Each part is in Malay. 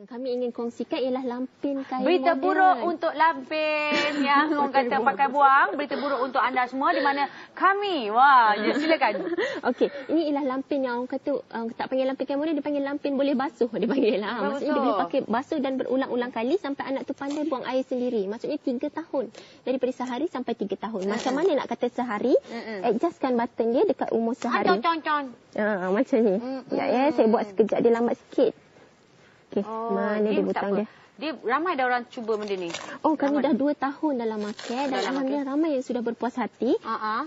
Kami ingin kongsikan ialah lampin kain Berita modern. buruk untuk lampin yang orang kata pakai buang. Berita buruk untuk anda semua di mana kami. Wah, ya, silakan. Okey, ini ialah lampin yang orang kata tak panggil lampin kain modern, dia panggil lampin boleh basuh. Dia panggil lah. Maksudnya dia boleh pakai basuh dan berulang-ulang kali sampai anak tu pandai buang air sendiri. Maksudnya 3 tahun. Daripada sehari sampai 3 tahun. Macam mana nak kata sehari? Adjustkan button dia dekat umur sehari. Macam ni. Ya, saya buat sekejap, dia lambat sikit. Okey, mana dia butang dia? Dia ramai dah orang cuba benda ni. Oh, kami dah 2 tahun dalam market dan alhamdulillah ramai yang sudah berpuas hati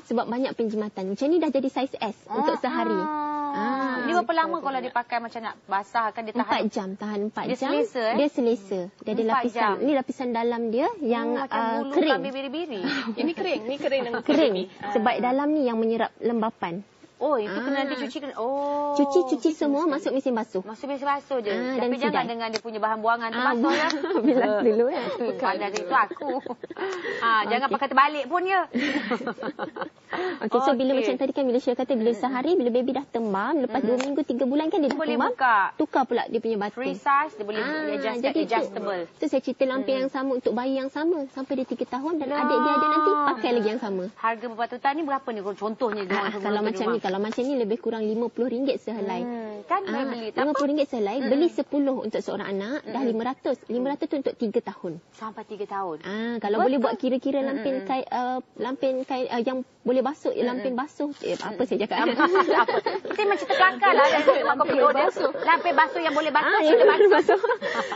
sebab banyak penjimatan. Macam ni dah jadi saiz S untuk sehari. Dia berapa lama kalau dipakai macam nak basah kan dia tahan? 4 jam, tahan 4 dia jam. Selesa, Dia selesa. Dia ada lapisan. Ni lapisan dalam dia yang macam bulu kering. biri-biri. Ini kering, ni kering dengan Kering. Sebab dalam ni yang menyerap lembapan. Oh, itu kena nanti cuci kena. Oh. Cuci semua masuk mesin basuh. Masuk mesin basuh je. dan Tapi jangan sidai. dengan dia punya bahan buangan tu basuh ya. Bilas dulu ya. Pandai itu aku. Jangan pakai terbalik pun ya. Okey, so bila macam tadi kan bila Syah kata bila sehari bila baby dah tembam, lepas 2 minggu 3 bulan kan dia dah boleh tembam. buka. Tukar pula dia punya button. Free size dia boleh adjustable. Tu saya cerita lampin yang sama untuk bayi yang sama sampai dia 3 tahun dan adik dia ada nanti pakai lagi yang sama. Harga berbatutan ni berapa ni contohnya kalau macam ni lebih kurang RM50 sehelai. Kan boleh beli RM50 sehelai, beli 10 untuk seorang anak dah 500. 500 tu untuk 3 tahun. Sampai 3 tahun. Kalau boleh buat kira-kira lampin kain yang boleh basuh, lampin basuh. Apa saya cakap? Kita macam terkelakar lah lampin basuh. Lampin basuh yang boleh basuh, basuh.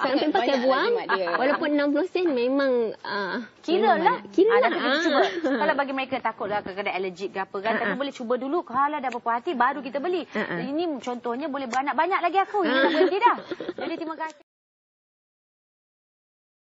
Lampin pakai buang, walaupun 60 sen memang Kira lah. Nanti kita cuba. Kalau bagi mereka takut lah kadang-kadang alergik ke apa kan. Tapi boleh cuba dulu. Kalau dah berpuas hati baru kita beli. Ini contohnya boleh beranak banyak lagi aku. Ini tak berhenti dah. Jadi terima kasih.